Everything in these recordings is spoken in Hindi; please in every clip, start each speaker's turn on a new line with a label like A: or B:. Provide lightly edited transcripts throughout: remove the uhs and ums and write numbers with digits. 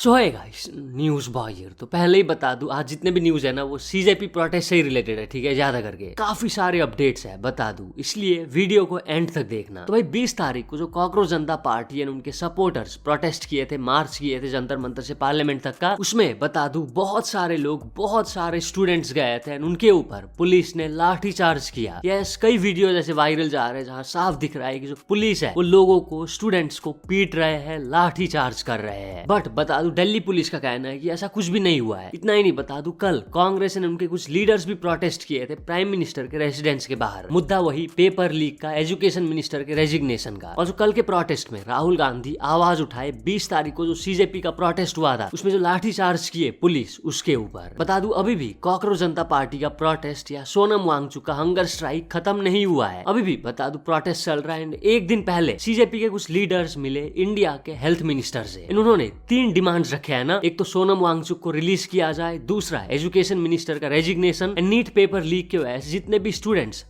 A: सो है गाइस, न्यूज बॉय हियर। तो पहले ही बता दूं, आज जितने भी न्यूज है ना वो सीजेपी प्रोटेस्ट से ही रिलेटेड है, ठीक है। ज्यादा करके काफी सारे अपडेट्स है बता दूं, इसलिए वीडियो को एंड तक देखना। तो भाई 20 तारीख को जो कॉकरोच जनता पार्टी और उनके सपोर्टर्स प्रोटेस्ट किए थे, मार्च किए थे जंतर मंतर से पार्लियामेंट तक का, उसमें बता दूं बहुत सारे लोग, बहुत सारे स्टूडेंट्स गए थे। उनके ऊपर पुलिस ने लाठी चार्ज किया। यस, कई वीडियो जैसे वायरल जा रहे हैं जहाँ साफ दिख रहा है कि जो पुलिस है वो लोगों को, स्टूडेंट्स को पीट रहे हैं, लाठी चार्ज कर रहे हैं। बट बता दूं दिल्ली पुलिस का कहना है कि ऐसा कुछ भी नहीं हुआ है। इतना ही नहीं, बता दूं कल कांग्रेस ने उनके कुछ लीडर्स भी प्रोटेस्ट किए थे प्राइम मिनिस्टर के रेजिडेंस के बाहर। मुद्दा वही पेपर लीक का, एजुकेशन मिनिस्टर के रेजिग्नेशन का। और जो कल के प्रोटेस्ट में राहुल गांधी आवाज उठाए 20 तारीख को जो सीजेपी का प्रोटेस्ट हुआ था, उसमें जो लाठी चार्ज किए पुलिस, उसके ऊपर। बता दूं अभी भी कॉकरोच जनता पार्टी का प्रोटेस्ट या सोनम वांगचुक का हंगर स्ट्राइक खत्म नहीं हुआ है। अभी भी बता दूं प्रोटेस्ट चल रहा है। एंड एक दिन पहले सीजेपी के कुछ लीडर्स मिले इंडिया के हेल्थ मिनिस्टर से। इन्होंने 3 डिमांड्स रखे हैं ना। एक तो सोनम वांगचुक को रिलीज किया जाए, दूसरा एजुकेशन मिनिस्टर का resignation, and NEET paper leak की वजह से जितने भी स्टूडेंट्स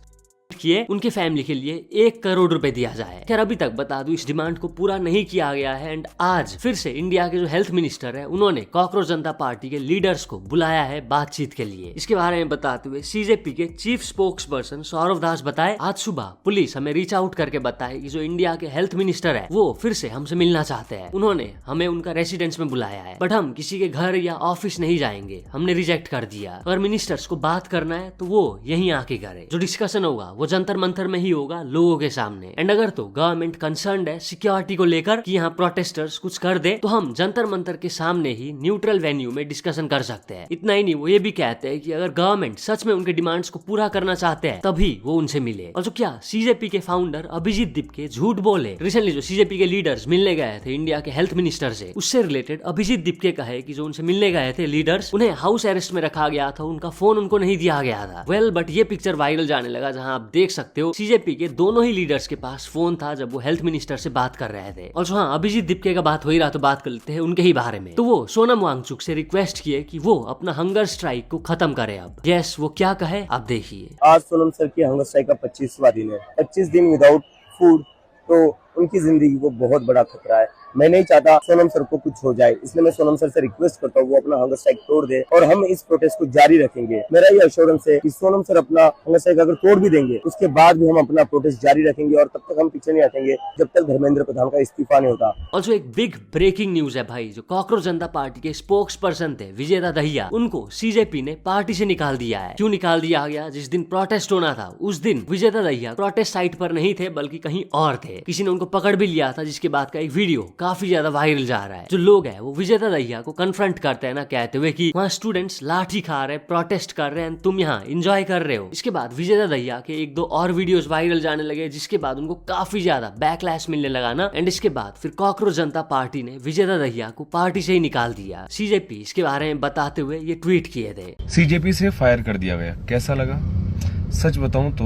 A: किए उनके फैमिली के लिए 1 करोड़ रुपए दिया जाए। खैर अभी तक बता दूं इस डिमांड को पूरा नहीं किया गया है। एंड आज फिर से इंडिया के जो हेल्थ मिनिस्टर है उन्होंने कॉकरोच जनता पार्टी के लीडर्स को बुलाया है बातचीत के लिए। इसके बारे में बताते हुए सीजेपी के चीफ स्पोक्स पर्सन सौरभ दास बताए, आज सुबह पुलिस हमें रीच आउट करके बताए कि जो इंडिया के हेल्थ मिनिस्टर है वो फिर से हमसे मिलना चाहते हैं। उन्होंने हमें उनका रेसिडेंस में बुलाया है, बट हम किसी के घर या ऑफिस नहीं जाएंगे, हमने रिजेक्ट कर दिया। अगर मिनिस्टर्स को बात करना है तो वो यहीं आके करे। जो डिस्कशन होगा वो जंतर मंतर में ही होगा, लोगों के सामने। एंड अगर तो गवर्नमेंट कंसर्न्ड है सिक्योरिटी को लेकर कि यहाँ प्रोटेस्टर्स कुछ कर दे, तो हम जंतर मंतर के सामने ही न्यूट्रल वेन्यू में डिस्कशन कर सकते हैं। इतना ही नहीं, वो ये भी कहते हैं कि अगर गवर्नमेंट सच में उनके डिमांड्स को पूरा करना चाहते हैं तभी वो उनसे मिले। और जो क्या सीजेपी के फाउंडर अभिजीत दीपके झूठ बोले। रिसेंटली जो सीजेपी के लीडर्स मिलने गए थे इंडिया के हेल्थ मिनिस्टर से, उससे रिलेटेड अभिजीत दीपके का है कि जो उनसे मिलने गए थे लीडर्स, उन्हें हाउस अरेस्ट में रखा गया था, उनका फोन उनको नहीं दिया गया था। वेल बट ये पिक्चर वायरल जाने लगा जहाँ आप देख सकते हो सीजेपी के दोनों ही लीडर्स के पास फोन था जब वो हेल्थ मिनिस्टर से बात कर रहे थे। और हाँ, अभिजीत दीपके का बात हो ही रहा तो बात कर लेते हैं उनके ही बारे में। तो वो सोनम वांगचुक से रिक्वेस्ट किए कि वो अपना हंगर स्ट्राइक को खत्म करे। अब यस, वो क्या कहे आप देखिए।
B: आज सोनम सर की हंगर स्ट्राइक का 25वां दिन है। 25 दिन विदाउट फूड, तो उनकी जिंदगी को बहुत बड़ा खतरा है। मैं नहीं चाहता सोनम सर को कुछ हो जाए, इसलिए मैं सोनम सर से रिक्वेस्ट करता हूँ वो अपना हंगर स्ट्राइक तोड़ दे और हम इस प्रोटेस्ट को जारी रखेंगे। मेरा ये एश्योरेंस है कि सोनम सर अपना हंगर स्ट्राइक अगर तोड़ भी देंगे उसके बाद भी हम अपना प्रोटेस्ट जारी रखेंगे और तब तक हम पीछे नहीं हटेंगे जब तक धर्मेंद्र प्रधान का इस्तीफा नहीं होता।
A: ऑल्सो एक बिग ब्रेकिंग न्यूज है भाई, जो कॉकरोच जनता पार्टी के स्पोक्स पर्सन थे विजेता दहिया, उनको सीजेपी ने पार्टी से निकाल दिया है। क्यों निकाल दिया गया? जिस दिन प्रोटेस्ट होना था उस दिन विजेता दहिया प्रोटेस्ट साइट पर नहीं थे बल्कि कहीं और थे। किसी ने उनको पकड़ भी लिया था, जिसके बाद का एक वीडियो काफी ज्यादा वायरल जा रहा है। जो लोग हैं वो विजेता दहिया को कन्फ्रंट करते हैं ना, कहते हुए कि वहाँ स्टूडेंट्स लाठी खा रहे हैं, प्रोटेस्ट कर रहे हैं, तुम यहाँ एंजॉय कर रहे हो। इसके बाद विजेता दहिया के 1-2 और वीडियोस वायरल जाने लगे, जिसके बाद उनको काफी ज्यादा बैकलैश मिलने लगा ना। एंड इसके बाद फिर कॉकरोच जनता पार्टी ने विजेता दहिया को पार्टी से ही निकाल दिया। सीजेपी इसके बारे में बताते हुए ये ट्वीट किए थे,
C: सीजेपी से फायर कर दिया गया, कैसा लगा? सच बताऊं तो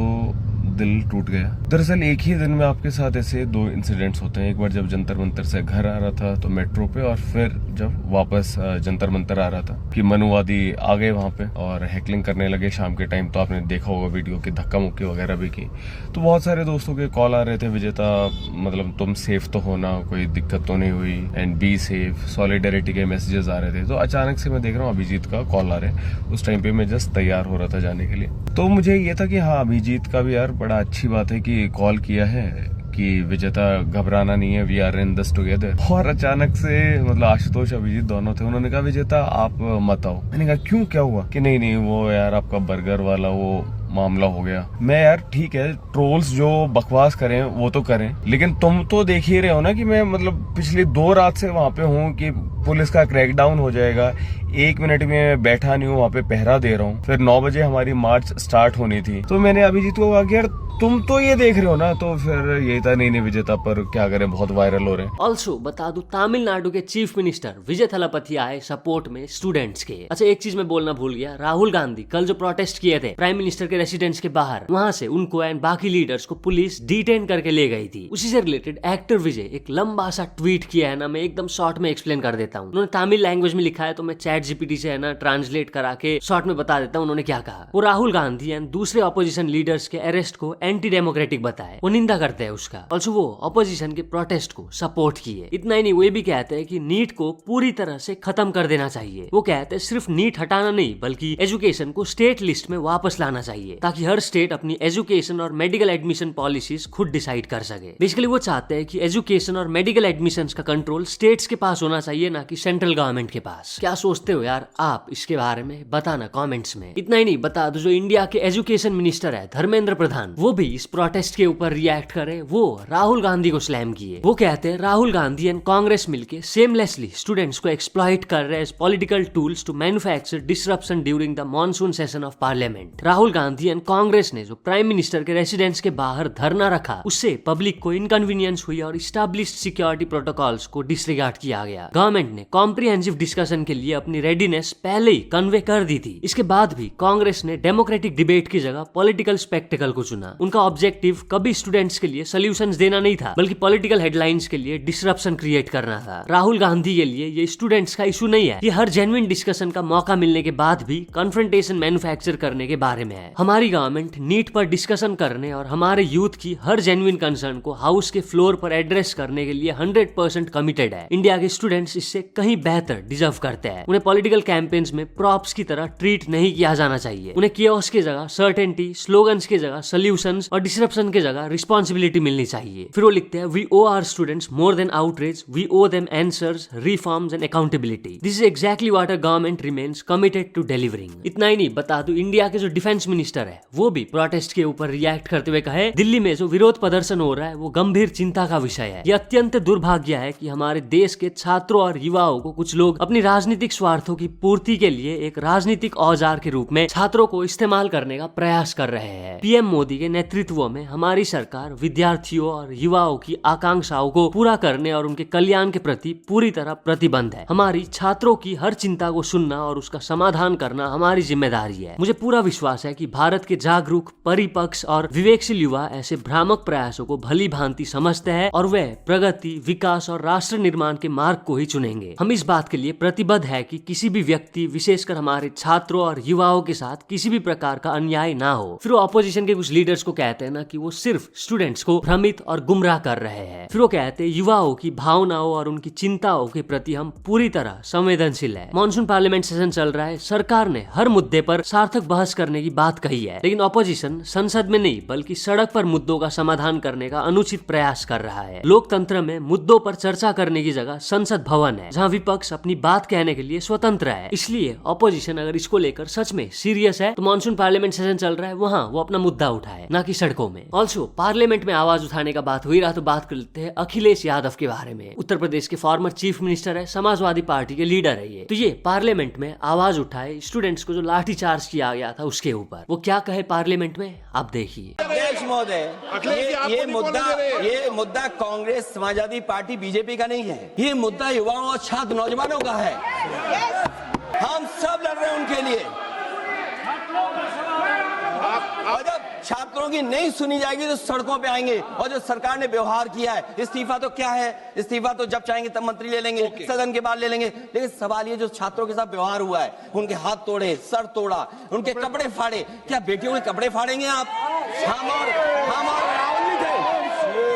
C: दिल टूट गया। दरअसल एक ही दिन में आपके साथ ऐसे 2 इंसिडेंट्स होते हैं। एक बार जब जंतर मंतर से घर आ रहा था तो मेट्रो पे, और फिर जब वापस जंतर मंतर आ रहा था कि मनुवादी आ गए वहां पे और हैकलिंग करने लगे शाम के टाइम। तो आपने देखा होगा वीडियो की धक्का मुक्की वगैरह भी की। तो बहुत सारे दोस्तों के कॉल आ रहे थे, विजेता मतलब तुम सेफ तो हो ना, कोई दिक्कत तो नहीं हुई, एंड बी सेफ, सॉलिडेरिटी के मैसेजेस आ रहे थे। तो अचानक से मैं देख रहा हूँ अभिजीत का कॉल आ रहा है। उस टाइम पे मैं जस्ट तैयार हो रहा था जाने के लिए। तो मुझे ये था कि हाँ, अभिजीत का भी यार बड़ा अच्छी बात है कि कॉल किया है कि विजेता घबराना नहीं है, we are in this together. और अचानक से मतलब आशुतोष अभिजीत दोनों थे, उन्होंने कहा विजेता आप मत आओ। मैंने कहा क्यों, क्या हुआ? कि नहीं वो यार आपका बर्गर वाला वो मामला हो गया। मैं यार ठीक है, ट्रोल्स जो बकवास करें वो तो करें, लेकिन तुम तो देख ही रहे हो ना कि मैं मतलब पिछली 2 रात से वहां पे हूँ कि पुलिस का क्रैकडाउन हो जाएगा। 1 मिनट में बैठा नहीं हूँ, वहाँ पे पहरा दे रहा हूँ। फिर 9 बजे हमारी मार्च स्टार्ट होनी थी। तो मैंने अभिजीत को कहा कि यार तुम तो ये देख रहे हो ना। तो फिर यही था, नहीं विजेता पर क्या करें, बहुत वायरल हो रहे हैं।
A: ऑल्सो बता दूं तमिलनाडु के चीफ मिनिस्टर विजय थलापति आए सपोर्ट में स्टूडेंट्स के। अच्छा एक चीज मैं बोलना भूल गया, राहुल गांधी कल जो प्रोटेस्ट किए थे प्राइम मिनिस्टर के रेसिडेंस के बाहर, वहां से उनको एंड बाकी लीडर्स को पुलिस डिटेन करके ले गई थी। उसी से रिलेटेड एक्टर विजय एक लंबा सा ट्वीट किया है ना, मैं एकदम शॉर्ट में एक्सप्लेन कर देता हूँ। उन्होंने तमिल लैंग्वेज में लिखा है तो मैं चैट जीपीटी से है ना ट्रांसलेट करा के शॉर्ट में बता देता हूँ उन्होंने क्या कहा। वो राहुल गांधी एंड दूसरे ऑपोजिशन लीडर्स के अरेस्ट को एंटी डेमोक्रेटिक बताए, वो निंदा करते हैं उसका। ऑल्सो वो ऑपोजिशन के प्रोटेस्ट को सपोर्ट किए। इतना ही नहीं, वो ये भी कहते हैं कि नीट को पूरी तरह से खत्म कर देना चाहिए। वो कहते हैं सिर्फ नीट हटाना नहीं बल्कि एजुकेशन को स्टेट लिस्ट में वापस लाना चाहिए ताकि हर स्टेट अपनी एजुकेशन और मेडिकल एडमिशन पॉलिसीज खुद डिसाइड कर सके। बेसिकली वो चाहते हैं कि एजुकेशन और मेडिकल एडमिशन का कंट्रोल स्टेट्स के पास होना चाहिए, ना कि सेंट्रल गवर्नमेंट के पास। क्या सोचते हो यार आप इसके बारे में, बताना कमेंट्स में। इतना ही नहीं, बता दो जो इंडिया के एजुकेशन मिनिस्टर है धर्मेंद्र प्रधान, वो भी इस प्रोटेस्ट के ऊपर रिएक्ट करे। वो राहुल गांधी को स्लैम किए। वो कहते हैं राहुल गांधी एंड कांग्रेस मिलके सेमलेसली स्टूडेंट्स को एक्सप्लॉइट कर रहे हैं as political tools to manufacture disruption during the monsoon session of parliament. Rahul Gandhi and Congress ने जो प्राइम मिनिस्टर के रेसिडेंस के बाहर धरना रखा, उससे पब्लिक को इनकन्वीनियंस हुई और स्टैब्लिश्ड सिक्योरिटी प्रोटोकॉल्स को डिसरिगार्ड किया गया। गवर्नमेंट ने कॉम्प्रिहेंसिव डिस्कशन के लिए अपनी रेडीनेस पहले ही कन्वे कर दी थी। इसके बाद भी कांग्रेस ने डेमोक्रेटिक डिबेट की जगह पॉलिटिकल स्पेक्टिकल को चुना। उनका ऑब्जेक्टिव कभी स्टूडेंट्स के लिए सोल्यूशंस देना नहीं था बल्कि पॉलिटिकल हेडलाइंस के लिए डिसरप्शन क्रिएट करना था। राहुल गांधी के लिए ये स्टूडेंट्स का इशू नहीं है, ये हर जेन्युइन डिस्कशन का मौका मिलने के बाद भी कन्फ्रंटेशन मैन्युफैक्चर करने के बारे में है। हमारी गवर्नमेंट नीट पर डिस्कशन करने और हमारे यूथ की हर जेन्युइन कंसर्न को हाउस के फ्लोर पर एड्रेस करने के लिए 100% कमिटेड है। इंडिया के स्टूडेंट्स इससे कहीं बेहतर डिजर्व करते हैं। उन्हें पॉलिटिकल कैंपेन्स में प्रॉप्स की तरह ट्रीट नहीं किया जाना चाहिए। उन्हें कियोस की जगह सर्टेनिटी, स्लोगन्स की जगह सोल्यूशंस और डिसरप्शन की जगह रिस्पॉन्सिबिलिटी मिलनी चाहिए। फिर वो लिखते हैं we owe our students more than outreach, we owe them answers, reforms and accountability. This is exactly what a government remains committed to delivering. इतना ही नहीं, बता दूं इंडिया के जो डिफेंस मिनिस्टर है वो भी प्रोटेस्ट के ऊपर रिएक्ट करते हुए कहे दिल्ली में जो विरोध प्रदर्शन हो रहा है वो गंभीर चिंता का विषय है। यह अत्यंत दुर्भाग्य है कि हमारे देश के छात्रों और युवाओं को कुछ लोग अपनी राजनीतिक स्वार्थों की पूर्ति के लिए एक राजनीतिक औजार के रूप में छात्रों को इस्तेमाल करने का प्रयास कर रहे हैं। पीएम मोदी के नेतृत्व में हमारी सरकार विद्यार्थियों और युवाओं की आकांक्षाओं को पूरा करने और उनके कल्याण के प्रति पूरी तरह प्रतिबद्ध है। हमारी छात्रों की हर चिंता को सुनना और उसका समाधान करना हमारी जिम्मेदारी है। मुझे पूरा विश्वास है कि भारत के जागरूक, परिपक्व और विवेकशील युवा ऐसे भ्रामक प्रयासों को भली भांति समझते हैं और वे प्रगति, विकास और राष्ट्र निर्माण के मार्ग को ही चुनेंगे। हम इस बात के लिए प्रतिबद्ध है कि किसी भी व्यक्ति, विशेषकर हमारे छात्रों और युवाओं के साथ किसी भी प्रकार का अन्याय ना हो। फिर वो ऑपोजिशन के कुछ लीडर्स को कहते हैं ना कि वो सिर्फ स्टूडेंट्स को भ्रमित और गुमराह कर रहे हैं। फिर वो कहते हैं युवाओं की भावनाओं और उनकी चिंताओं के प्रति हम पूरी तरह संवेदनशील है। मॉनसून पार्लियामेंट सेशन चल रहा है, सरकार ने हर मुद्दे पर सार्थक बहस करने की बात कही है, लेकिन ऑपोजिशन संसद में नहीं बल्कि सड़क पर मुद्दों का समाधान करने का अनुचित प्रयास कर रहा है। लोकतंत्र में मुद्दों पर चर्चा करने की जगह संसद भवन है जहां विपक्ष अपनी बात कहने के लिए स्वतंत्र है। इसलिए ऑपोजिशन अगर इसको लेकर सच में सीरियस है तो मॉनसून पार्लियामेंट सेशन चल रहा है वहां वो अपना मुद्दा उठाए, ना कि सड़कों में। ऑल्सो पार्लियामेंट में आवाज उठाने का बात हुई रहा तो बात कर लेते हैं अखिलेश यादव के बारे में। उत्तर प्रदेश के फॉर्मर चीफ मिनिस्टर है, समाजवादी पार्टी के लीडर है ये। तो ये पार्लियामेंट में आवाज उठाए स्टूडेंट्स को जो लाठीचार्ज किया गया था उसके ऊपर। वो क्या कहे पार्लियामेंट में, आप देखिए।
D: अध्यक्ष महोदय, ये मुद्दा कांग्रेस, समाजवादी पार्टी, बीजेपी का नहीं है। ये मुद्दा युवाओं और छात्र नौजवानों का है। हम सब लड़ रहे हैं उनके लिए। और जब छात्रों की नहीं सुनी जाएगी तो सड़कों पे आएंगे। और जो सरकार ने व्यवहार किया है, इस्तीफा तो क्या है, इस्तीफा तो जब चाहेंगे तब मंत्री ले लेंगे, सदन के बाद ले लेंगे। लेकिन सवाल ये जो छात्रों के साथ व्यवहार हुआ है, उनके हाथ तोड़े, सर तोड़ा, उनके कपड़े फाड़े, क्या बेटियों के कपड़े फाड़ेंगे आप? हम और राहुल जी थे।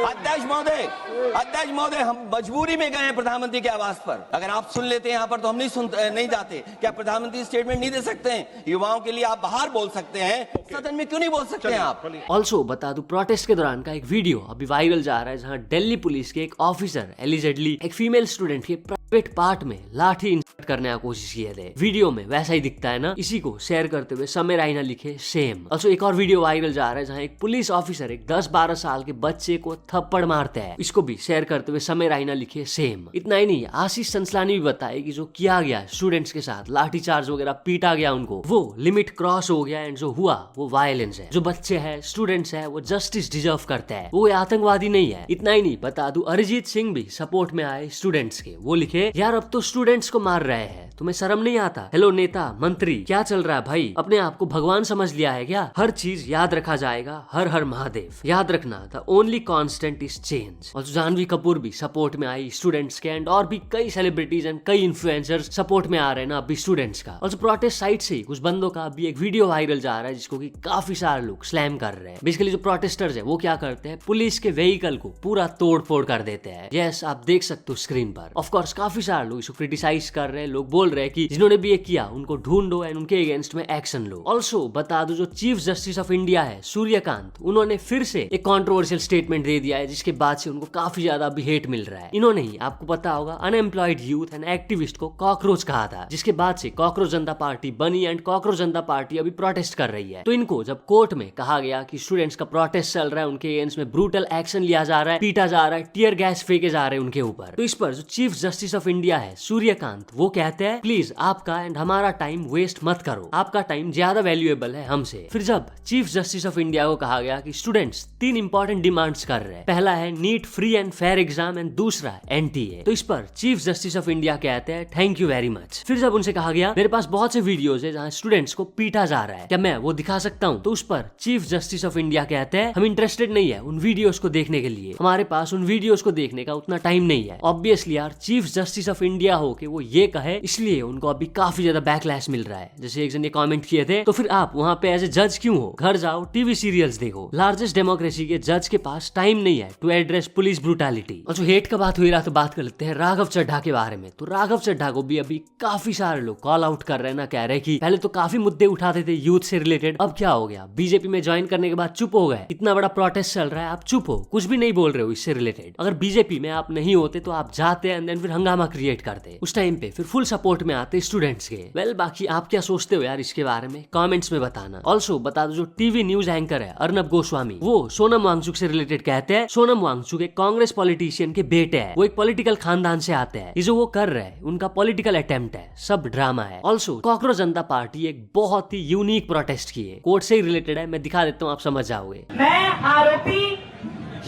D: अध्यक्ष महोदय, हम मजबूरी में गए हैं प्रधानमंत्री के आवास पर। अगर आप सुन लेते हैं यहाँ पर तो हम नहीं जाते। क्या प्रधानमंत्री स्टेटमेंट नहीं दे सकते हैं? युवाओं के लिए आप बाहर बोल सकते हैं, सदन में क्यों नहीं बोल सकते हैं आप?
A: ऑल्सो बता दूं प्रोटेस्ट के दौरान का एक वीडियो अभी वायरल जा रहा है जहां दिल्ली पुलिस के एक ऑफिसर एलिजेडली एक फीमेल स्टूडेंट के प्राइवेट पार्ट में लाठी इंसर्ट करने की कोशिश किए थे। वीडियो में वैसा ही दिखता है ना। इसी को शेयर करते हुए समय राइना लिखे सेम। ऑल्सो एक और वीडियो वायरल जा रहा है जहां एक पुलिस ऑफिसर एक 10-12 साल के बच्चे को थप्पड़ मारते हैं। इसको भी शेयर करते हुए समय राइना लिखे सेम। इतना ही नहीं, आशीष संसलानी भी बताए कि जो किया गया स्टूडेंट्स के साथ लाठीचार्ज वगैरह, पीटा गया उनको, वो लिमिट क्रॉस हो गया एंड जो हुआ वो वायलेंस है। जो बच्चे हैं, स्टूडेंट्स हैं, वो जस्टिस डिजर्व करते हैं, वो आतंकवादी नहीं है। इतना ही नहीं, बता दूं अरिजीत सिंह भी सपोर्ट में आए स्टूडेंट्स के। वो लिखे यार अब तो स्टूडेंट्स को मार रहे हैं तुम्हें शर्म नहीं आता? हेलो नेता मंत्री, क्या चल रहा है भाई? अपने आप को भगवान समझ लिया है क्या? हर चीज याद रखा जाएगा, हर हर महादेव। याद रखना, the only constant is change. और जानवी कपूर भी सपोर्ट में आई स्टूडेंट्स के, एंड और भी कई सेलिब्रिटीज एंड कई इन्फ्लुएंसर्स सपोर्ट में आ रहे हैं ना अभी स्टूडेंट्स का। और प्रोटेस्ट साइड से कुछ बंदों का अभी एक वीडियो वायरल जा रहा है जिसको कि काफी सारे लोग स्लैम कर रहे हैं। बेसिकली जो प्रोटेस्टर्स है वो क्या करते हैं, पुलिस के व्हीकल को पूरा तोड़ फोड़ कर देते हैं। यस, आप देख सकते हो स्क्रीन पर। ऑफ कोर्स काफी सारे लोग इसको क्रिटिसाइज कर रहे हैं। लोग बोल रहे हैं कि जिन्होंने भी ये किया उनको ढूंढो एंड उनके अगेंस्ट में एक्शन लो। ऑल्सो बता दो, जो चीफ जस्टिस ऑफ इंडिया है सूर्यकांत, उन्होंने फिर से एक कॉन्ट्रोवर्शियल स्टेटमेंट दे दिया है जिसके बाद से उनको काफी ज्यादा अभी हेट मिल रहा है। इन्होंने ही, आपको पता होगा, अनएम्प्लॉयड यूथ एंड एक्टिविस्ट को कॉकरोच कहा था, जिसके बाद से कॉकरोच जनता पार्टी बनी एंड कॉकरोच जनता पार्टी अभी प्रोटेस्ट कर रही है। तो इनको जब कोर्ट में कहा गया कि स्टूडेंट्स का प्रोटेस्ट चल रहा है, उनके अगेंस्ट में ब्रूटल एक्शन लिया जा रहा है, पीटा जा रहा है, टीयर गैस फेंके जा रहे हैं उनके ऊपर, तो इस पर जो चीफ जस्टिस ऑफ इंडिया है सूर्यकांत, वो कहते हैं प्लीज आपका एंड हमारा टाइम वेस्ट मत करो, आपका टाइम ज्यादा वैल्यूएबल है हमसे। फिर जब चीफ जस्टिस ऑफ इंडिया को कहा गया कि स्टूडेंट्स 3 इंपॉर्टेंट डिमांड्स कर रहे हैं, पहला है NEET free and fair exam and दूसरा एनटीए, तो इस पर चीफ जस्टिस ऑफ इंडिया कहते हैं थैंक यू वेरी मच। फिर जब उनसे कहा गया मेरे पास बहुत से वीडियोस है जहां स्टूडेंट्स को पीटा जा रहा है, क्या मैं वो दिखा सकता हूं? तो उस पर चीफ जस्टिस ऑफ इंडिया कहते हैं हम इंटरेस्टेड नहीं है उन वीडियोस को देखने के लिए, हमारे पास उन वीडियोस को देखने का उतना टाइम नहीं है। ऑब्वियसली यार, चीफ जस्टिस ऑफ इंडिया हो के वो ये कहे, इसलिए उनको अभी काफी ज्यादा बैकलैश मिल रहा है। जैसे एक जन ने कमेंट किए थे, तो फिर आप वहां पे एज ए जज क्यों हो? घर जाओ, टीवी सीरियल्स देखो। लार्जेस्ट डेमोक्रेसी के जज के पास टाइम नहीं है टू एड्रेस पुलिस ब्रूटैलिटी। और जो हेट का बात हुई रहा, तो बात कर लेते हैं राघव चड्ढा के बारे में। तो राघव चड्ढा को भी अभी काफी सारे लोग कॉल आउट कर रहे हैं ना, कह रहे हैं कि पहले तो काफी मुद्दे उठाते थे यूथ से रिलेटेड, अब क्या हो गया? बीजेपी में ज्वाइन करने के बाद चुप हो गए, इतना बड़ा प्रोटेस्ट चल रहा है, आप चुप हो, कुछ भी नहीं बोल रहे हो इससे रिलेटेड। अगर बीजेपी में आप नहीं होते तो आप जाते एंड देन फिर हंगामा क्रिएट करते, उस टाइम पे फिर फुल सपोर्ट में आते स्टूडेंट्स के। वेल, बाकी आप क्या सोचते हो यार इसके बारे में, कमेंट्स में बताना। ऑल्सो बता दो, जो टीवी न्यूज एंकर है अर्नब गोस्वामी, वो सोनम वांगचुक से रिलेटेड कहते हैं सोनम वांगचुक एक कांग्रेस पॉलिटिशियन के बेटे हैं, वो एक पॉलिटिकल खानदान से आते हैं, ये जो वो कर रहे हैं उनका पॉलिटिकल अटेम्प्ट है, सब ड्रामा है। ऑल्सो कॉकरोच जनता पार्टी एक बहुत ही यूनिक प्रोटेस्ट की है, कोर्ट से ही रिलेटेड है, मैं दिखा देता हूँ, आप समझ जाओगे।
E: मैं आरोपी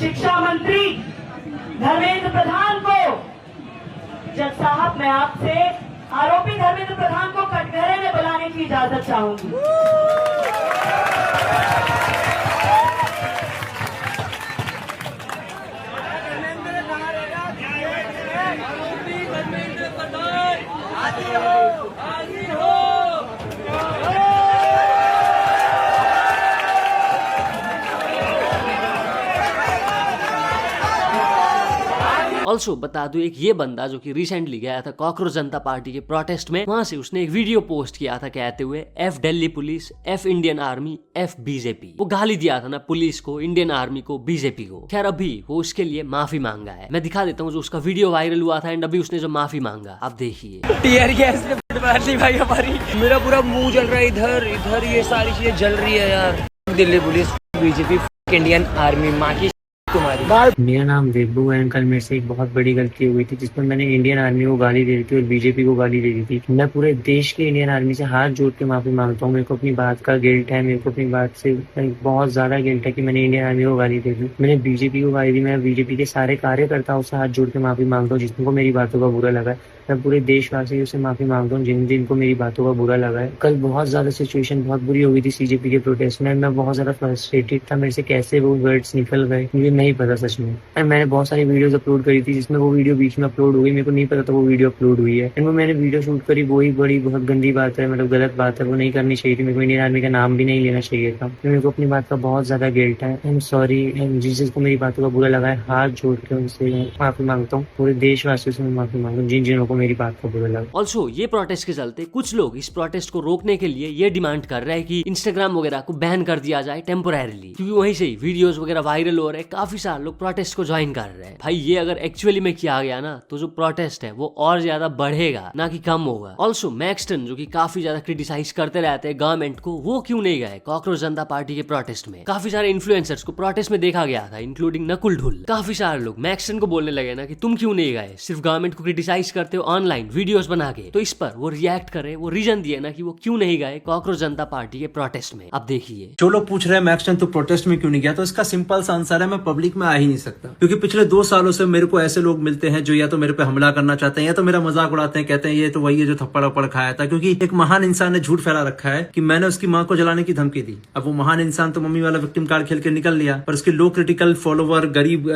E: शिक्षा मंत्री धर्मेंद्र प्रधान को, जज साहब, मैं आपसे आरोपी धर्मेंद्र प्रधान को कटघरे में बुलाने की इजाजत चाहूंगी।
A: ऑल्सो बता दो, एक ये बंदा जो कि रिसेंटली गया था कॉकरोच जनता पार्टी के प्रोटेस्ट में, वहां से उसने एक वीडियो पोस्ट किया था कहते हुए F Delhi police, F Indian army, F BJP. वो गाली दिया था ना पुलिस को, इंडियन आर्मी को, बीजेपी को। खैर अभी वो उसके लिए माफी मांगा है, मैं दिखा देता हूँ जो उसका वीडियो वायरल हुआ था एंड अभी उसने जो माफी मांगा, आप देखिए।
F: टीयर गैस ने मार ली भाई हमारी, मेरा पूरा मुंह जल रहा है, इधर इधर ये सारी चीजें जल रही है यार। Delhi police, BJP, Indian army, माँ की तुम्हारी।
G: मेरा नाम वेबू है। कल मेरे से एक बहुत बड़ी गलती हुई थी जिसमें मैंने इंडियन आर्मी को गाली दे दी थी और बीजेपी को गाली दे दी थी। मैं पूरे देश के इंडियन आर्मी से हाथ जोड़ के माफी मांगता हूँ। मेरे को अपनी बात का गिल्ट है, मेरे को अपनी बात से बहुत ज्यादा गिल्ट है कि मैंने इंडियन आर्मी को गाली दे दी, मैंने बीजेपी को गाली दी। मैं बीजेपी के सारे कार्यकर्ताओं से हाथ जोड़ के माफी मांगता हूँ जिनको मेरी बातों का बुरा लगा है। मैं पूरे देशवासियों से माफी मांगता हूँ जिनको मेरी बातों का बुरा लगा है। कल बहुत ज्यादा सिचुएशन बहुत बुरी हो गई थी सीजेपी के प्रोटेस्ट में। मैं बहुत ज्यादा फ्रस्ट्रेटेड था, मेरे से कैसे वो वर्ड्स निकल गए मुझे नहीं पता सच में। मैंने बहुत सारी वीडियोस अपलोड करी थी जिसमें वो वीडियो बीच में अपलोड हो गई, मेरे को नहीं पता था वो वीडियो अपलोड हुई है। एंड वो मैंने वीडियो शूट करी, वही बड़ी बहुत गंदी बात है, मतलब गलत बात है, वो नहीं करनी चाहिए थी। मेरे को इंडियन आर्मी का नाम भी नहीं लेना चाहिए था। मेरे को अपनी बात का बहुत ज्यादा गिल्ट है। आई एम सॉरी, जिसको मेरी बातों का बुरा लगा है हाथ जोड़ के उनसे माफी मांगता हूँ। पूरे देशवासियों से मैं माफी मांगता हूँ जिन को मेरी बात का बुरा लगा।
A: ऑल्सो ये प्रोटेस्ट के चलते कुछ लोग इस प्रोटेस्ट को रोकने के लिए ये डिमांड कर रहे हैं कि इंस्टाग्राम वगैरह को बैन कर दिया जाए टेम्पोरेरीली, क्योंकि वहीं से ही वीडियोस वगैरह वायरल हो रहे हैं, काफी सारे लोग प्रोटेस्ट को ज्वाइन कर रहे हैं। भाई ये अगर एक्चुअली में किया गया ना तो जो प्रोटेस्ट है वो और ज्यादा बढ़ेगा ना कि कम होगा। ऑल्सो मैक्सटन जो कि काफी ज्यादा क्रिटिसाइज करते रहते हैं गवर्नमेंट को, वो क्यों नहीं गए कॉकरोच जनता पार्टी के प्रोटेस्ट में? काफी सारे इन्फ्लुएंसर्स को प्रोटेस्ट में देखा गया था इंक्लूडिंग नकुल ढुल। काफी सारे लोग मैक्सटन को बोलने लगे ना कि तुम क्यों नहीं गए, सिर्फ गवर्नमेंट को क्रिटिसाइज करते हो ऑनलाइन वीडियोस बना के। तो इस पर वो रिएक्ट करे, वो रीजन दिए ना कि वो क्यों नहीं गए कॉकरोच जनता पार्टी के प्रोटेस्ट में। अब देखिए,
H: जो लोग पूछ रहे हैं मैक्सन तो प्रोटेस्ट में क्यों नहीं गया, तो इसका सिंपल सा आंसर है, मैं पब्लिक में आ ही नहीं सकता। क्योंकि पिछले 2 सालों से मेरे को ऐसे लोग मिलते हैं जो या तो मेरे पे हमला करना चाहते हैं या तो मेरा मजाक उड़ाते हैं, कहते हैं ये तो वही है जो थप्पड़ वप्पड़ खाया था। क्योंकि एक महान इंसान ने झूठ फैला रखा है कि मैंने उसकी मां को जलाने की धमकी दी। अब वो महान इंसान तो मम्मी वाला विक्टिम कार्ड खेल के निकल लिया, पर उसके लो क्रिटिकल फॉलोवर, गरीब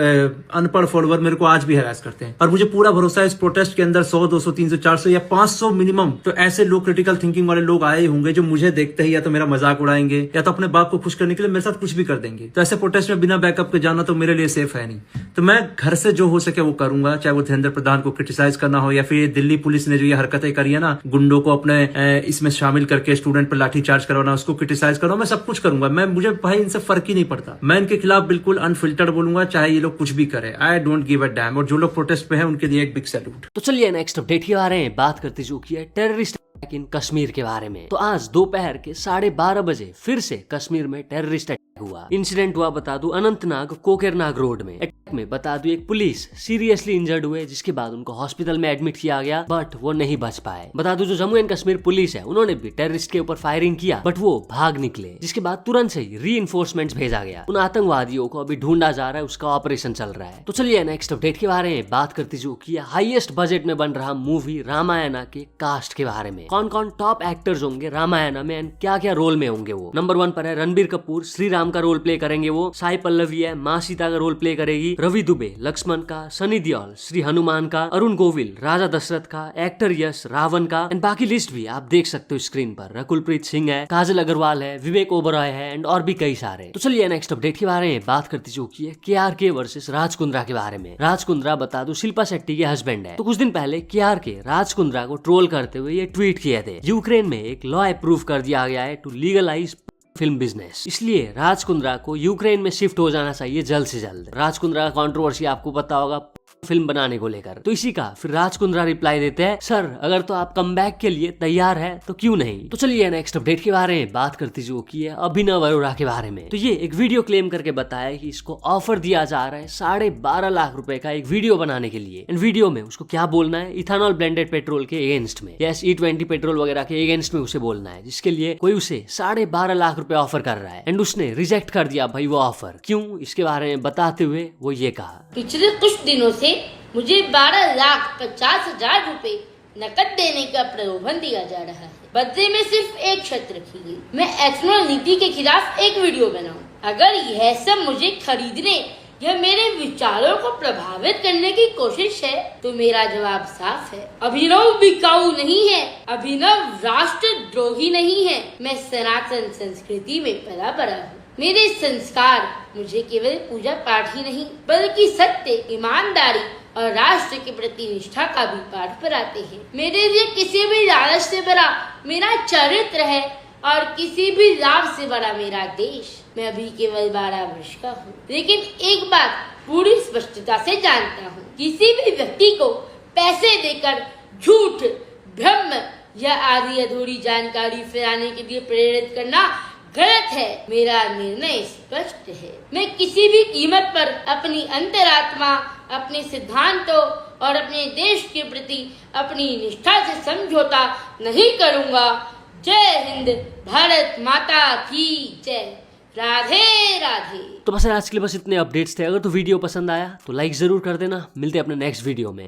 H: अनपढ़ फॉलोवर मेरे को आज भी हैरास करते हैं। और मुझे पूरा भरोसा है इस प्रोटेस्ट के अंदर 100, 200, 300, 400 या 500 मिनिमम तो ऐसे लो क्रिटिकल थिंकिंग वाले लोग आए होंगे जो मुझे देखते ही या तो मेरा मजाक उड़ाएंगे या तो अपने बाप को खुश करने के लिए मेरे साथ कुछ भी कर देंगे। तो ऐसे प्रोटेस्ट में बिना बैकअप के जाना तो मेरे लिए सेफ है नहीं। तो मैं घर से जो हो सके वो करूंगा, चाहे वो धीरेन्द्र प्रधान को क्रिटिसाइज करना हो या फिर दिल्ली पुलिस ने जो ये हरकतें करी है ना, गुंडों को अपने इसमें शामिल करके स्टूडेंट पर लाठी चार्ज करवाना, उसको क्रिटिसाइज करना, मैं सब कुछ करूंगा। मुझे भाई इनसे फर्क ही नहीं पड़ता। मैं इनके खिलाफ बिल्कुल अनफिल्टर्ड बोलूंगा, चाहे ये लोग कुछ भी करे। I don't give a dam. और जो लोग प्रोटेस्ट पे हैं उनके लिए एक बिग सैल्यूट।
A: तो चलिए नेक्स्ट अपडेट के बारे में बात करते जो की है टेररिस्ट अटैक इन कश्मीर के बारे में। तो आज दोपहर के 12:30 बजे फिर से कश्मीर में टेररिस्ट अटैक हुआ। इंसिडेंट हुआ बता दूं अनंतनाग कोकेरनाग रोड में। अटैक में बता दूं एक पुलिस सीरियसली इंजर्ड हुए, जिसके बाद उनको हॉस्पिटल में एडमिट किया गया, बट वो नहीं बच पाए। बता दूं जो जम्मू एंड कश्मीर पुलिस है उन्होंने भी टेररिस्ट के ऊपर फायरिंग किया, बट वो भाग निकले, जिसके बाद तुरंत से ही रीइंफोर्समेंट्स भेजा गया। उन आतंकवादियों को अभी ढूंढा जा रहा है, उसका ऑपरेशन चल रहा है। तो चलिए नेक्स्ट अपडेट के बारे में बात करते जो की हाईएस्ट बजट में बन रहा मूवी रामायणा के कास्ट के बारे में। कौन कौन टॉप एक्टर्स होंगे रामायणा में एंड क्या क्या रोल में होंगे वो। नंबर 1 पर है रणबीर कपूर, श्री राम का रोल प्ले करेंगे वो। साई पल्लवी है, माँ सीता का रोल प्ले करेगी। रवि दुबे लक्ष्मण का, सनी देओल श्री हनुमान का, अरुण गोविल राजा दशरथ का, एक्टर यश रावण का एंड बाकी लिस्ट भी आप देख सकते हो स्क्रीन पर। रकुलप्रीत सिंह है, काजल अग्रवाल है, विवेक ओबरॉय है एंड और भी कई सारे। तो चलिए नेक्स्ट अपडेट के बारे में बात करती जो की है KRK वर्सेस राज कुंद्रा के बारे में। राज कुंद्रा बता दूं शिल्पा शेट्टी के हस्बैंड है। तो कुछ दिन पहले KRK राज कुंद्रा को ट्रोल करते हुए ये ट्वीट किए थे, यूक्रेन में एक लॉ अप्रूव कर दिया गया है टू लीगलाइज फिल्म बिजनेस, इसलिए राज कुंद्रा को यूक्रेन में शिफ्ट हो जाना चाहिए जल्द से जल्द। राज कुंद्रा का कंट्रोवर्सी आपको पता होगा फिल्म बनाने को लेकर। तो इसी का फिर राज कुंद्रा रिप्लाई देते हैं, सर अगर तो आप कमबैक के लिए तैयार है तो क्यों नहीं। तो चलिए नेक्स्ट अपडेट के बारे में बात करती जो की है अभिनव अरोरा के बारे में। तो ये एक वीडियो क्लेम करके बताया कि इसको ऑफर दिया जा रहा है 12.5 लाख रुपए का एक वीडियो बनाने के लिए। इन वीडियो में उसको क्या बोलना है, इथेनॉल ब्लेंडेड पेट्रोल के अगेंस्ट में, यस E20 पेट्रोल वगैरह के अगेंस्ट में उसे बोलना है, जिसके लिए कोई उसे 12.5 लाख रुपए ऑफर कर रहा है एंड उसने रिजेक्ट कर दिया भाई वो ऑफर। क्यों, इसके बारे में बताते हुए वो ये कहा,
I: पिछले कुछ दिनों से मुझे 12,50,000 रुपए नकद देने का प्रलोभन दिया जा रहा है। बदले में सिर्फ एक शर्त रखी गई, मैं एक्सनल नीति के खिलाफ एक वीडियो बनाऊं। अगर यह सब मुझे खरीदने या मेरे विचारों को प्रभावित करने की कोशिश है तो मेरा जवाब साफ है। अभिनव बिकाऊ नहीं है, अभिनव राष्ट्रद्रोही नहीं है। मैं सनातन संस्कृति में पला बड़ा हूँ। मेरे संस्कार मुझे केवल पूजा पाठ ही नहीं बल्कि सत्य, ईमानदारी और राष्ट्र के प्रति निष्ठा का भी पाठ पढ़ाते हैं। मेरे लिए किसी भी लालच से बड़ा मेरा चरित्र है और किसी भी लाभ से बड़ा मेरा देश। मैं अभी केवल 12 वर्ष का हूँ, लेकिन एक बात पूरी स्पष्टता से जानता हूँ, किसी भी व्यक्ति को पैसे देकर झूठ, भ्रम या आदि अधूरी जानकारी फैलाने के लिए प्रेरित करना गलत है। मेरा निर्णय स्पष्ट है, मैं किसी भी कीमत पर अपनी अंतरात्मा, अपने सिद्धांतों और अपने देश के प्रति अपनी निष्ठा से समझौता नहीं करूंगा। जय हिंद, भारत माता की जय, राधे राधे।
A: तो बस आज के लिए बस इतने अपडेट्स थे। अगर तो वीडियो पसंद आया तो लाइक जरूर कर देना। मिलते हैं अपने नेक्स्ट वीडियो में।